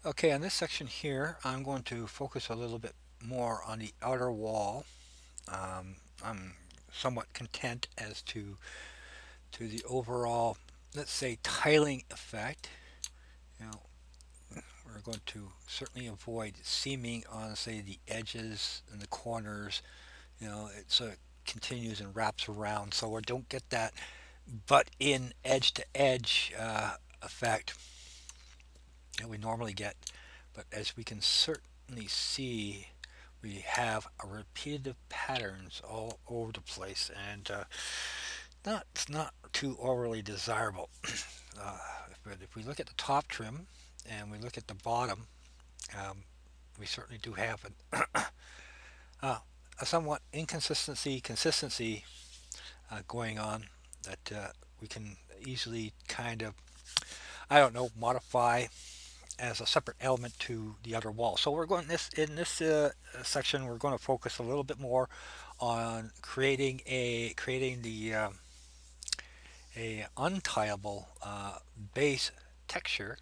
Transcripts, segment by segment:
Okay, on this section here, I'm going to focus a little bit more on the outer wall. I'm somewhat content as to the overall, let's say, tiling effect. You know, we're going to certainly avoid seaming on, say, the edges and the corners. It continues and wraps around, so we don't get that butt in edge to edge effect that we normally get. But as we can certainly see, we have a repeated patterns all over the place, and it's not too overly desirable. uh, but if we look at the top trim and we look at the bottom, um, we certainly do have uh, a somewhat consistency going on that we can easily kind of, I don't know, modify as a separate element to the other wall. So we're going this in this section. We're going to focus a little bit more on creating the a untileable base texture,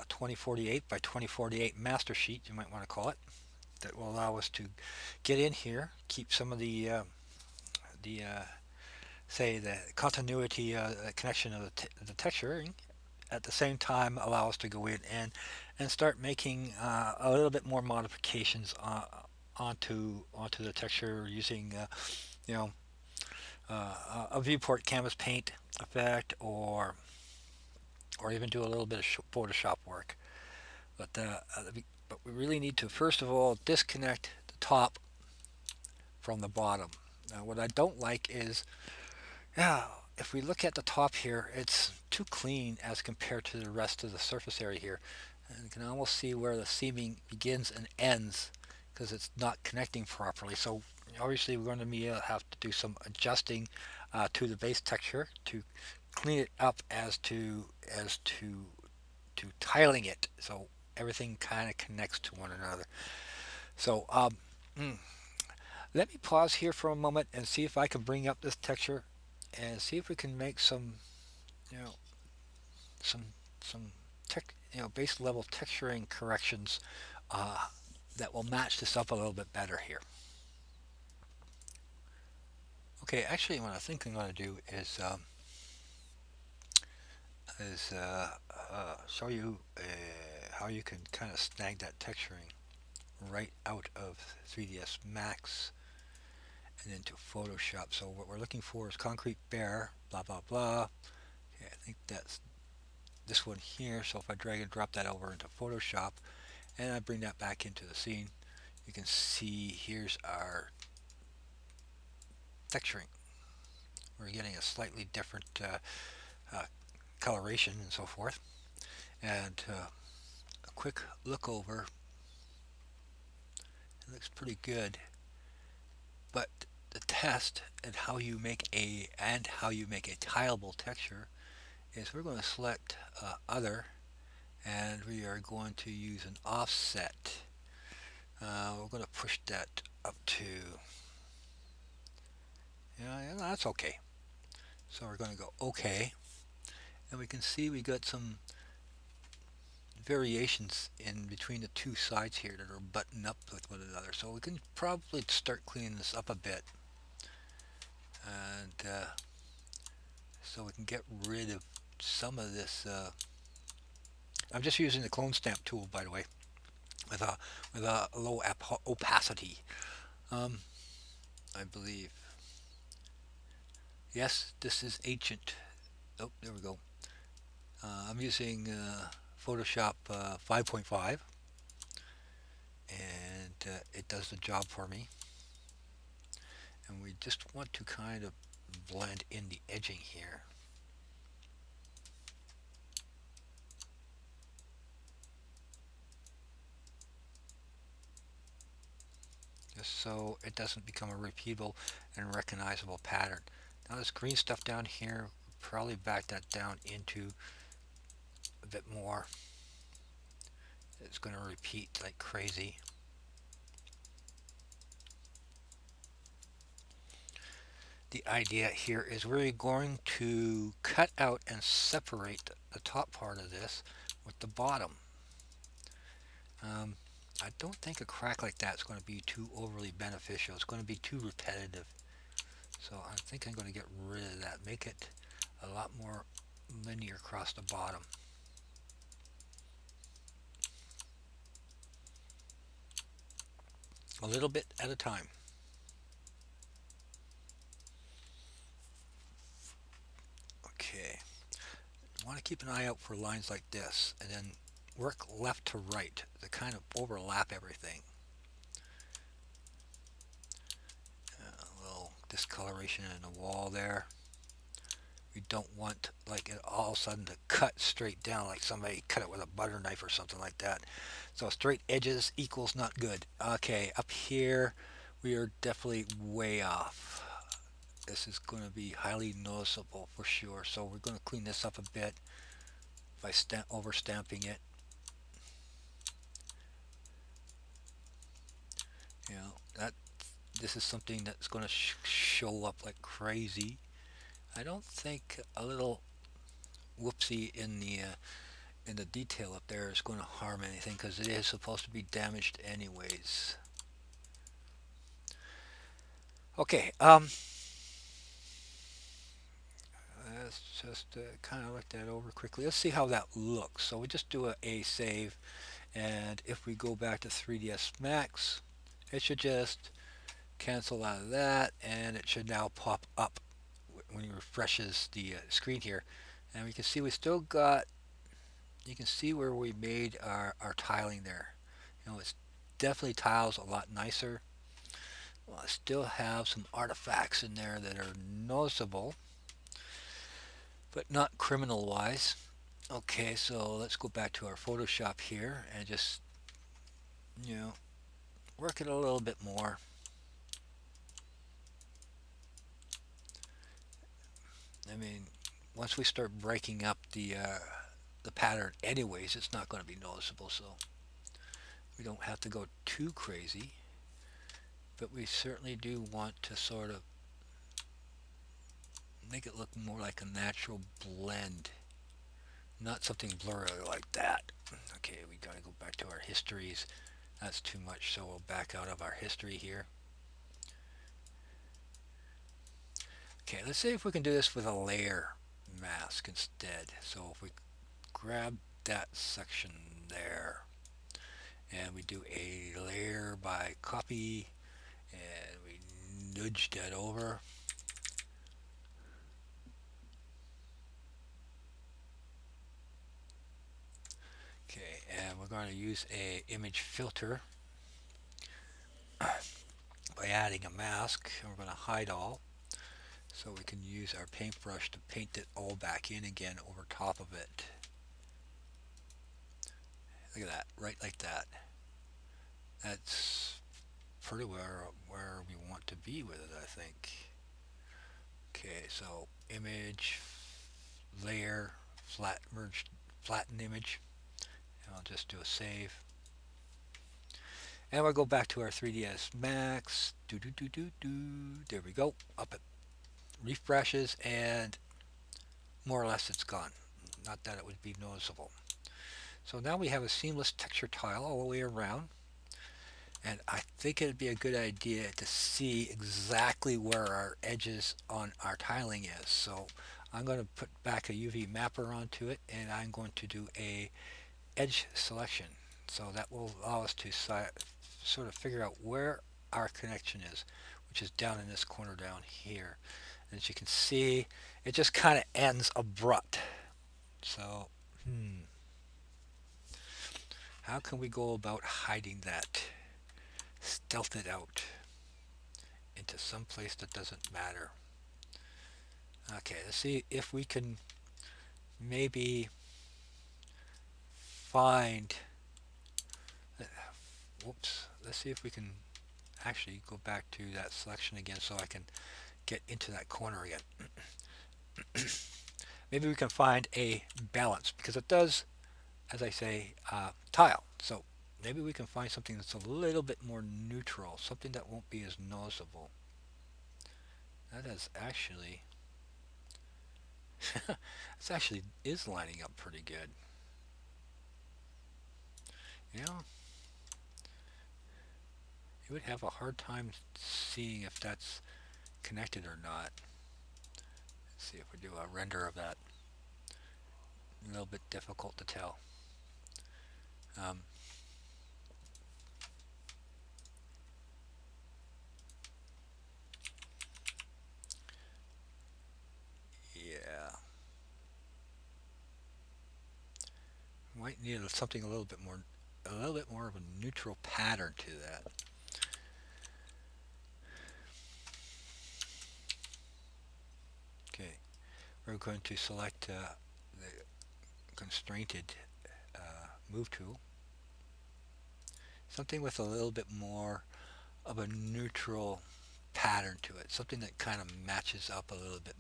2048 by 2048 master sheet, you might want to call it, that will allow us to get in here, keep some of the say the continuity, connection of the texturing, at the same time allow us to go in and start making a little bit more modifications onto the texture using you know a viewport canvas paint effect, or even do a little bit of Photoshop work. But we really need to first of all disconnect the top from the bottom. Now, what I don't like is, yeah, if we look at the top here, it's too clean as compared to the rest of the surface area here. And you can almost see where the seaming begins and ends because it's not connecting properly. So obviously we're going to have to do some adjusting to the base texture to clean it up as to tiling it, so everything kind of connects to one another. So mm, let me pause here for a moment and see if I can bring up this texture and see if we can make you know, some some base level texturing corrections that will match this up a little bit better here. Okay, actually, what I think I'm going to do is show you how you can kind of snag that texturing right out of 3ds Max and into Photoshop. So what we're looking for is concrete bear, blah blah blah. Okay, I think that's this one here. So if I drag and drop that over into Photoshop and I bring that back into the scene, you can see here's our texturing. We're getting a slightly different uh, coloration and so forth. And a quick look over, it looks pretty good. But the test and how you make a tileable texture is we're going to select other, and we are going to use an offset. We're going to push that up to, yeah, that's okay. So we're going to go okay, and we can see we got some variations in between the two sides here that are buttoned up with one another. So we can probably start cleaning this up a bit, and so we can get rid of some of this. I'm just using the clone stamp tool, by the way, with a low opacity. Um, I believe. Yes, this is ancient. Oh, there we go. I'm using Photoshop 5.5, and it does the job for me. And we just want to kind of blend in the edging here. Just so it doesn't become a repeatable and recognizable pattern. Now this green stuff down here, probably back that down into a bit more. It's going to repeat like crazy. The idea here is we're going to cut out and separate the top part of this with the bottom. Um, I don't think a crack like that is going to be too overly beneficial. It's going to be too repetitive. So I think I'm going to get rid of that. Make it a lot more linear across the bottom. A little bit at a time. Okay. You want to keep an eye out for lines like this and then work left to right to kind of overlap everything. A little discoloration in the wall there. We don't want like it all of a sudden to cut straight down like somebody cut it with a butter knife or something like that. So straight edges equals not good. Okay, up here we are definitely way off. This is going to be highly noticeable for sure. So we're going to clean this up a bit by over stamping it. You know that this is something that's going to show up like crazy. I don't think a little whoopsie in the detail up there is going to harm anything because it is supposed to be damaged anyways. Okay, let's just kind of look that over quickly. Let's see how that looks. So we just do a save, and if we go back to 3ds Max, it should just cancel out of that, and it should now pop up when it refreshes the screen here. And we can see we still got, you can see where we made our tiling there. You know, it's definitely tiles a lot nicer. Well, I still have some artifacts in there that are noticeable, but not criminal wise. Okay, so let's go back to our Photoshop here and just, you know, work it a little bit more. I mean, once we start breaking up the pattern anyways, it's not going to be noticeable, so we don't have to go too crazy. But we certainly do want to sort of make it look more like a natural blend, not something blurry like that. Okay, we got to go back to our histories. That's too much, so we'll back out of our history here. Okay, let's see if we can do this with a layer mask instead. So if we grab that section there and we do a layer by copy and we nudge that over. Okay, and we're going to use a image filter by adding a mask, and we're going to hide all so we can use our paintbrush to paint it all back in again over top of it. Look at that, right like that. That's pretty where we want to be with it, I think. Okay, so image, layer, merge, flatten image, and I'll just do a save. And we'll go back to our 3ds Max. There we go. Up it refreshes, and more or less it's gone. Not that it would be noticeable. So now we have a seamless texture tile all the way around. And I think it'd be a good idea to see exactly where our edges on our tiling is. So I'm going to put back a UV mapper onto it, and I'm going to do a edge selection. So that will allow us to sort of figure out where our connection is, which is down in this corner down here. And as you can see, it just kind of ends abrupt. So, how can we go about hiding that? Stealth it out into some place that doesn't matter. Okay, let's see if we can maybe find, whoops, let's see if we can actually go back to that selection again so I can get into that corner again. Maybe we can find a balance because it does, as I say, tile. So maybe we can find something that's a little bit more neutral, something that won't be as noticeable. That is actually, this actually is lining up pretty good. You know? you would have a hard time seeing if that's connected or not. Let's see if we do a render of that. A little bit difficult to tell. Um, yeah, might need something a little bit more of a neutral pattern to that. Okay, we're going to select the constrained move tool, something with a little bit more of a neutral pattern to it, something that kind of matches up a little bit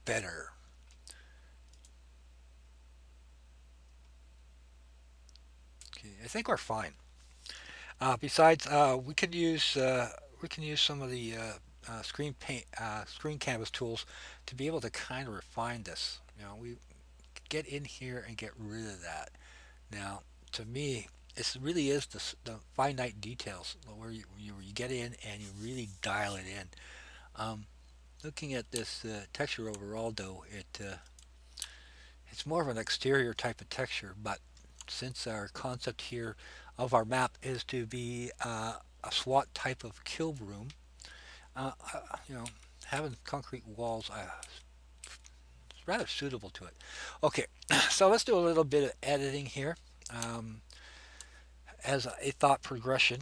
better. Okay, I think we're fine. Besides, we can use some of the screen canvas tools to be able to kind of refine this. We get in here and get rid of that. Now, to me, it really is the finite details where you get in and you really dial it in. Um, Looking at this texture overall, though, it's more of an exterior type of texture, but since our concept here of our map is to be a SWAT type of kill room, you know, having concrete walls is rather suitable to it. Okay, so let's do a little bit of editing here. Um, as a thought progression,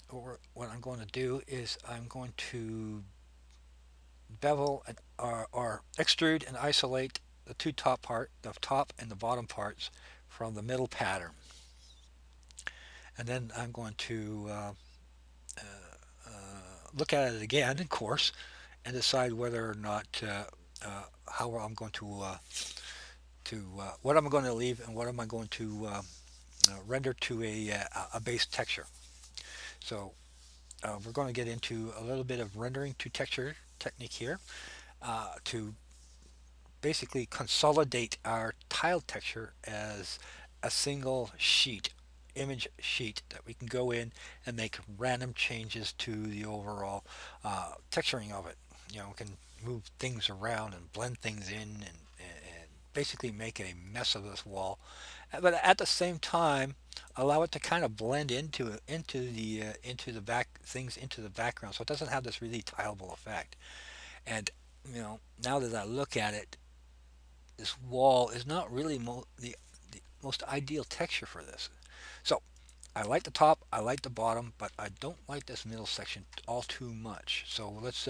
or what I'm going to do is I'm going to bevel or extrude and isolate the top and the bottom parts from the middle pattern. And then I'm going to look at it again, of course, and decide whether or not how I'm going to what I'm going to leave and what am I going to render to a base texture. So we're going to get into a little bit of rendering to texture technique here to basically consolidate our tile texture as a single sheet, image sheet that we can go in and make random changes to the overall texturing of it. We can move things around and blend things in and basically make a mess of this wall, but at the same time allow it to kind of blend into the back things into the background, so it doesn't have this really tileable effect. And now that I look at it, this wall is not really the most ideal texture for this. So I like the top, I like the bottom, but I don't like this middle section all too much. So let's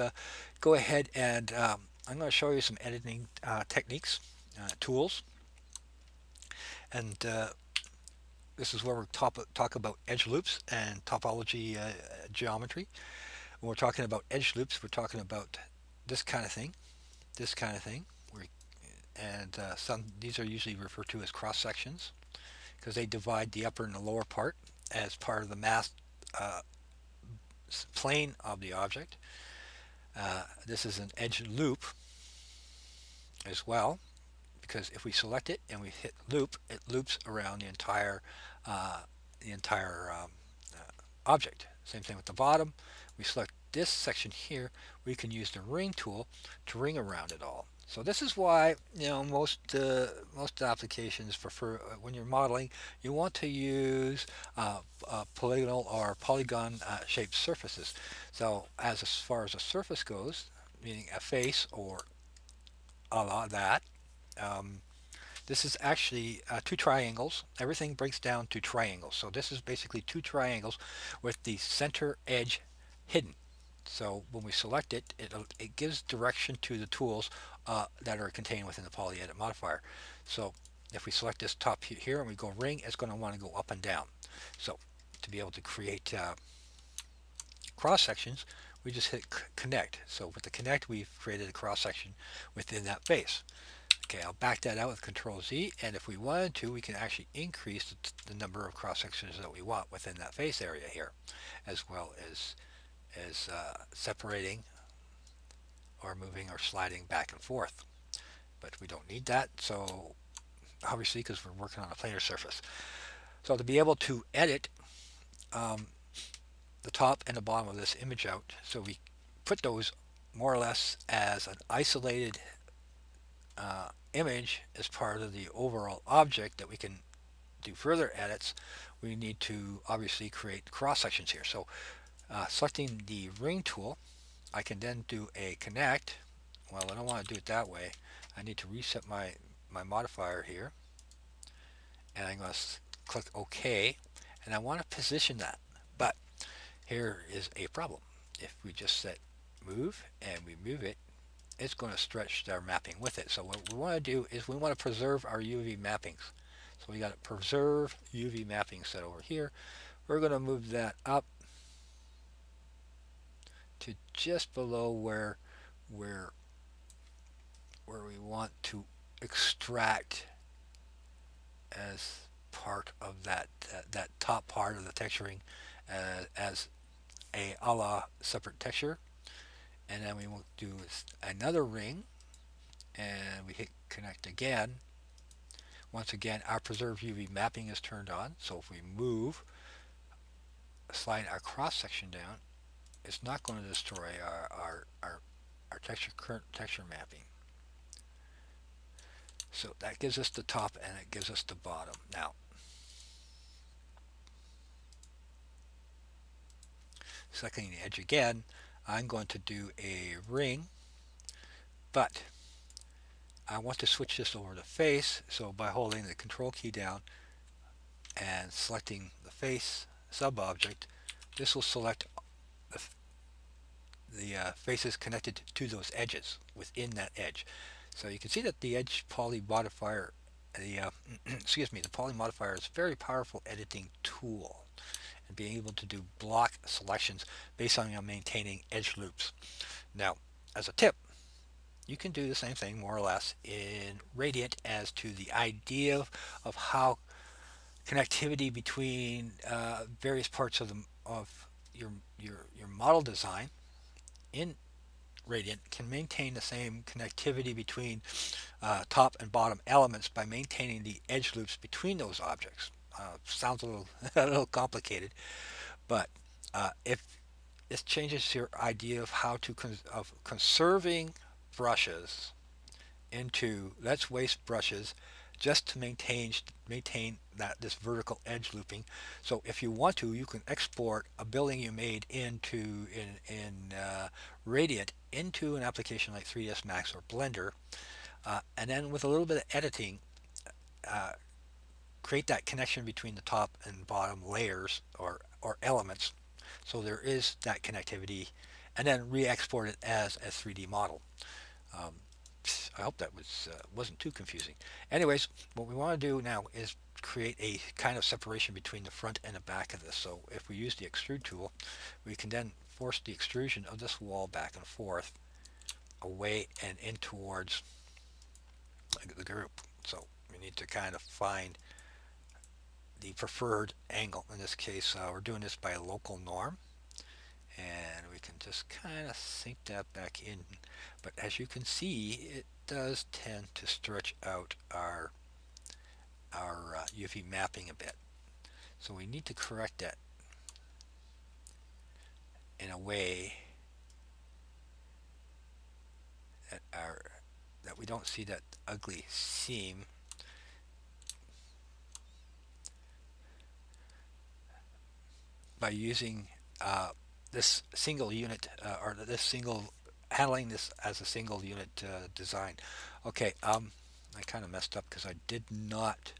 go ahead and I'm going to show you some editing techniques, tools, and this is where we talk about edge loops and topology geometry. When we're talking about edge loops, we're talking about this kind of thing, this kind of thing, and some these are usually referred to as cross sections because they divide the upper and the lower part as part of the mass uh, plane of the object. This is an edge loop as well, because if we select it and we hit loop, it loops around uh, the entire object. Same thing with the bottom. We select this section here, we can use the ring tool to ring around it all. So this is why most applications prefer when you're modeling, you want to use polygonal or polygon shaped surfaces. So as far as a surface goes, meaning a face or a la that, um, this is actually two triangles. Everything breaks down to triangles. So this is basically two triangles with the center edge hidden. So when we select it, it gives direction to the tools that are contained within the poly edit modifier. So if we select this top here and we go ring, it's going to want to go up and down. So to be able to create cross sections, we just hit connect. So with the connect, we've created a cross section within that face. Okay, I'll back that out with Control Z, and if we wanted to, we can actually increase the number of cross sections that we want within that face area here, as well as separating or moving or sliding back and forth. But we don't need that, so obviously because we're working on a planar surface. So to be able to edit, um, the top and the bottom of this image out. So we put those more or less as an isolated image as part of the overall object that we can do further edits. We need to obviously create cross sections here. So selecting the ring tool, I can then do a connect. Well, I don't want to do it that way. I need to reset my modifier here, and I'm going to click OK, and I want to position that. But here is a problem. If we just set move and we move it, it's going to stretch our mapping with it. So what we want to do is we want to preserve our UV mappings. So we got to preserve UV mapping set over here. We're going to move that up to just below where we want to extract as part of that top part of the texturing as a la separate texture. And then we will do another ring, and we hit connect again. Once again, our preserve UV mapping is turned on. So if we move, slide our cross section down, it's not going to destroy our texture, current texture mapping. So that gives us the top and it gives us the bottom. Now, selecting the edge again, I'm going to do a ring, but I want to switch this over to face. So by holding the control key down and selecting the face sub-object, this will select the faces connected to those edges within that edge. So you can see that the edge poly modifier, excuse me, the poly modifier is a very powerful editing tool, and being able to do block selections based on maintaining edge loops. Now, as a tip, you can do the same thing more or less in Radiant as to the idea of how connectivity between various parts of your model design in Radiant can maintain the same connectivity between top and bottom elements by maintaining the edge loops between those objects. Sounds a little a little complicated, but if this changes your idea of how to of conserving brushes into let's waste brushes just to maintain that this vertical edge looping. So if you want to, you can export a building you made in Radiant into an application like 3ds Max or Blender, and then with a little bit of editing, uh, create that connection between the top and bottom layers or elements. So there is that connectivity, and then re-export it as a 3D model. Um, I hope that wasn't too confusing. Anyways, what we want to do now is create a kind of separation between the front and the back of this. So if we use the extrude tool, we can then force the extrusion of this wall back and forth away and in towards the group. So we need to kind of find the preferred angle. In this case, we're doing this by a local norm, and we can just kind of sink that back in. But as you can see, it does tend to stretch out our UV mapping a bit. So we need to correct that in a way that we don't see that ugly seam. By using this single unit or this single handling this as a single unit design. Okay, I kind of messed up because I did not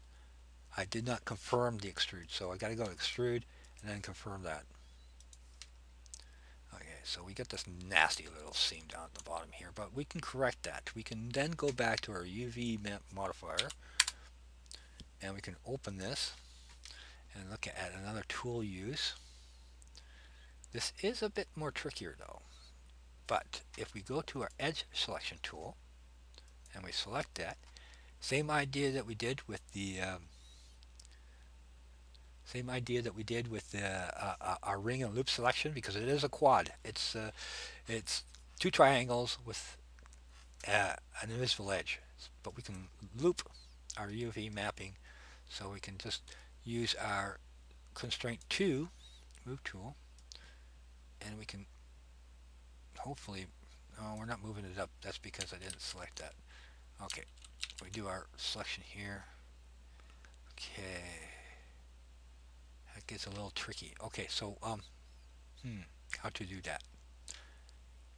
confirm the extrude, so I got to go to extrude and then confirm that. Okay, so we get this nasty little seam down at the bottom here, but we can correct that. We can then go back to our UV map modifier, and we can open this and look at another tool use. This is a bit more trickier though, but if we go to our edge selection tool and we select that, same idea that we did with the our ring and loop selection, because it is a quad. It's two triangles with an invisible edge, but we can loop our UV mapping, so we can just use our constraint 2 move tool and we can hopefully, oh, we're not moving it up. That's because I didn't select that. Okay, we do our selection here. Okay, that gets a little tricky. Okay, so how to do that?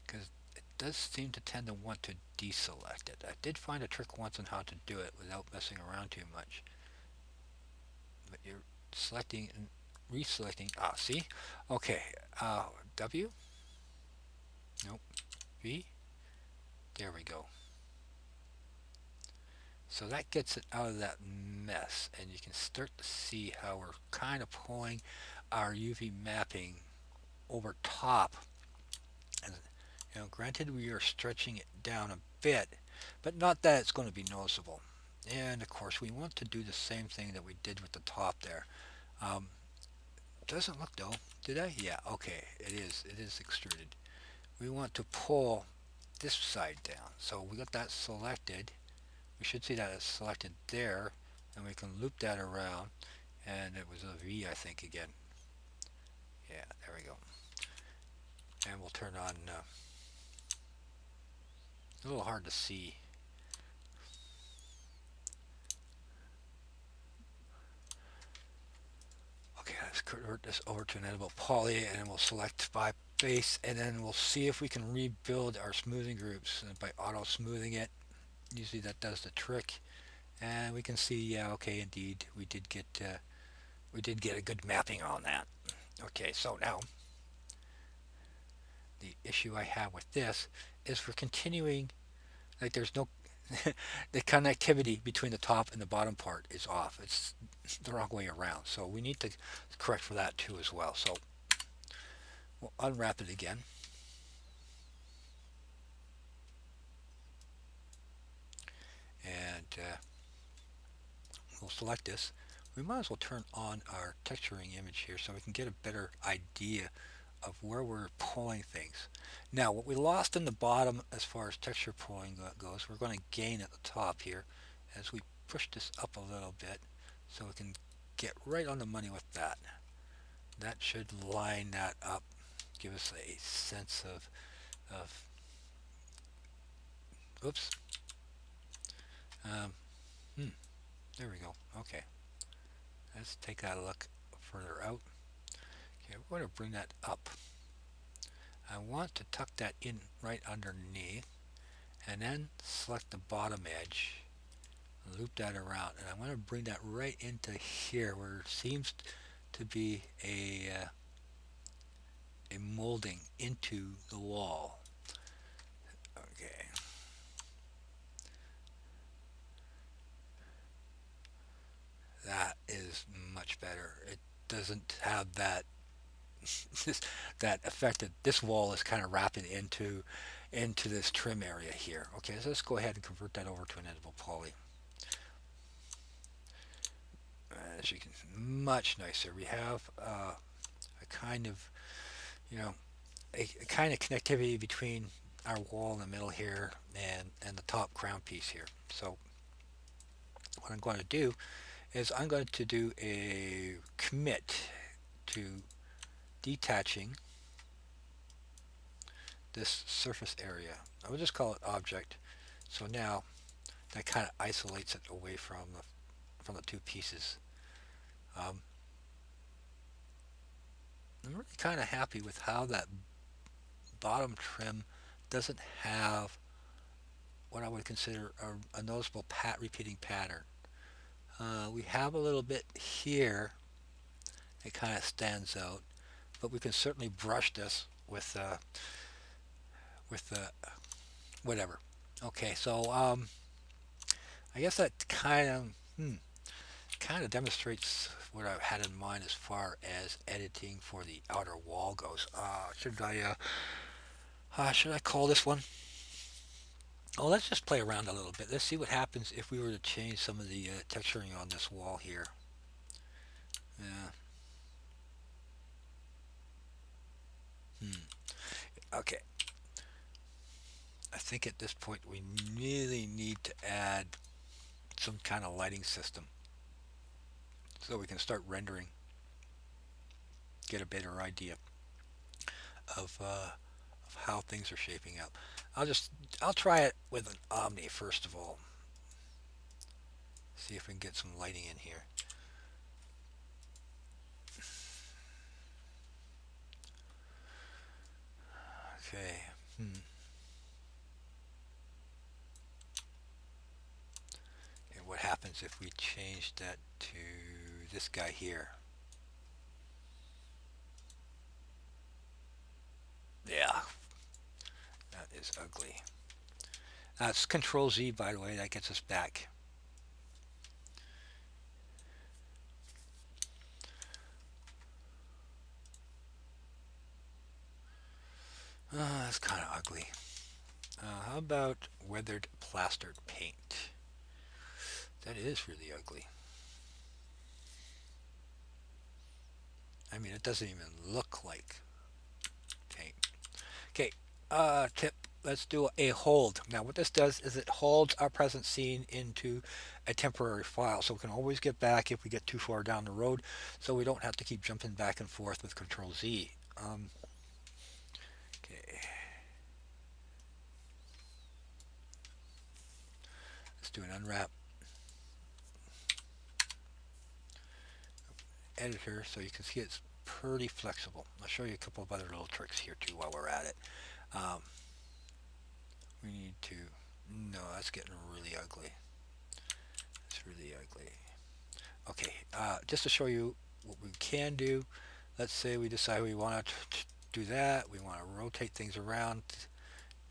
Because it does seem to tend to want to deselect it. I did find a trick once on how to do it without messing around too much. But you're selecting and reselecting. Ah, see? Okay, W? Nope. V? There we go. So that gets it out of that mess, and you can start to see how we're kind of pulling our UV mapping over top. And granted we are stretching it down a bit, but not that it's going to be noticeable. And of course, we want to do the same thing that we did with the top there. Um, doesn't look though, did I? Yeah, okay, it is. It is extruded. We want to pull this side down. So we got that selected. We should see that it's selected there, and we can loop that around. And it was a V, I think, again. Yeah, there we go. And we'll turn on. A little hard to see. Okay, let's convert this over to an editable poly, and then we'll select by base, and then we'll see if we can rebuild our smoothing groups by auto smoothing it. Usually that does the trick, and we can see, yeah, okay, indeed, we did get a good mapping on that. Okay, so now the issue I have with this is for continuing, like there's no the connectivity between the top and the bottom part is off. It's the wrong way around. So we need to correct for that too as well. So we'll unwrap it again. And we'll select this. We might as well turn on our texturing image here so we can get a better idea of where we're pulling things. Now, what we lost in the bottom as far as texture pulling goes, we're going to gain at the top here as we push this up a little bit so we can get right on the money with that. That should line that up, give us a sense of oops, um, hmm, there we go. Okay, let's take that a look further out. Okay, we're going to bring that up. I want to tuck that in right underneath, and then select the bottom edge, loop that around, and I want to bring that right into here where it seems to be a molding into the wall. Okay, that is much better. It doesn't have that that effect that this wall is kind of wrapping into this trim area here. Okay, so let's go ahead and convert that over to an editable poly. As you can, much nicer. We have a kind of, you know, a kind of connectivity between our wall in the middle here and the top crown piece here. So what I'm going to do is I'm going to do a commit to detaching this surface area. I will just call it object. So now that kind of isolates it away from the two pieces. I'm really kind of happy with how that bottom trim doesn't have what I would consider a noticeable repeating pattern. We have a little bit here that kind of stands out, but we can certainly brush this with whatever. Okay, so I guess that kind of demonstrates what I had in mind as far as editing for the outer wall goes. Should I call this one? Oh, let's just play around a little bit. Let's see what happens if we were to change some of the texturing on this wall here. Yeah. Okay. I think at this point we really need to add some kind of lighting system so we can start rendering, get a better idea. of, of how things are shaping up. I'll just I'll try it with an Omni first of all. See if we can get some lighting in here. Okay. Hmm. And what happens if we change that to this guy here? Yeah, that is ugly. That's Control Z, by the way. That gets us back. That's kind of ugly. How about weathered plastered paint? That is really ugly. I mean, it doesn't even look like paint. Okay, tip. Let's do a hold. Now, what this does is it holds our present scene into a temporary file, so we can always get back if we get too far down the road, so we don't have to keep jumping back and forth with Control Z. Okay, let's do an unwrap editor so you can see it's pretty flexible. I'll show you a couple of other little tricks here too while we're at it. Um, we need to, no, that's getting really ugly. It's really ugly. Okay, just to show you what we can do, let's say we decide we want to do that. We want to rotate things around,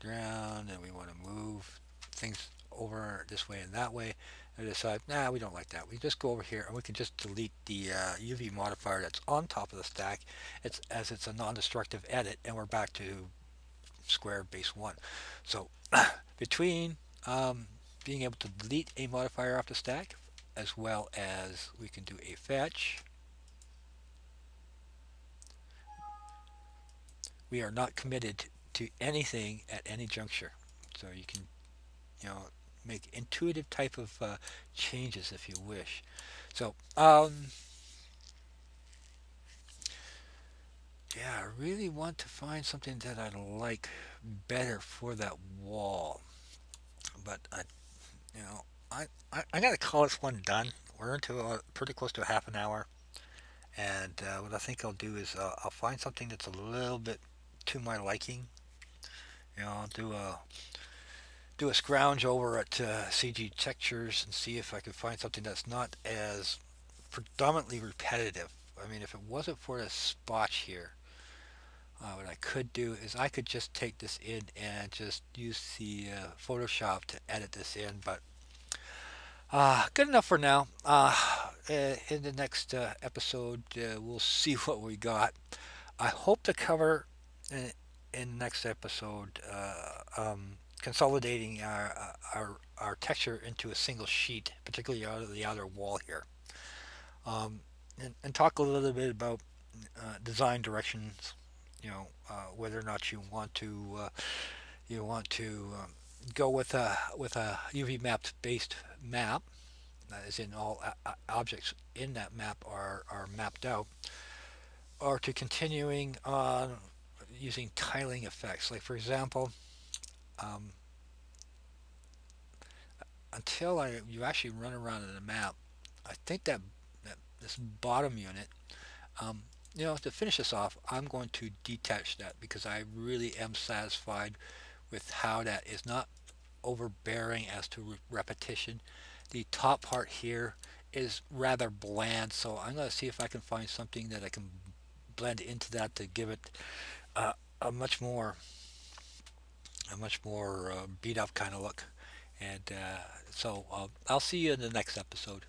and we want to move things over this way and that way. And decide, nah, we don't like that. We just go over here and we can just delete the UV modifier that's on top of the stack. It's a non-destructive edit, and we're back to square base one. So between being able to delete a modifier off the stack, as well as we can do a fetch, we are not committed to anything at any juncture. So you can, you know, make intuitive type of changes if you wish. So, yeah, I really want to find something that I like better for that wall. But I gotta call this one done. We're into pretty close to a half an hour, and what I think I'll do is I'll find something that's a little bit to my liking. I'll do a scrounge over at CG Textures and see if I can find something that's not as predominantly repetitive. I mean, if it wasn't for this spotch here, what I could do is I could just take this in and just use the Photoshop to edit this in, but good enough for now. In the next episode, we'll see what we got. I hope to cover in the next episode consolidating our texture into a single sheet, particularly out of the outer wall here, and talk a little bit about design directions. Whether or not you want to go with a UV mapped based map, as in all objects in that map are mapped out, or to continuing on using tiling effects. Like for example, um, until you actually run around in the map, I think that this bottom unit, um, to finish this off, I'm going to detach that because I really am satisfied with how that is not overbearing as to repetition. The top part here is rather bland, so I'm going to see if I can find something that I can blend into that to give it uh, a much more beat up kind of look. And so I'll see you in the next episode.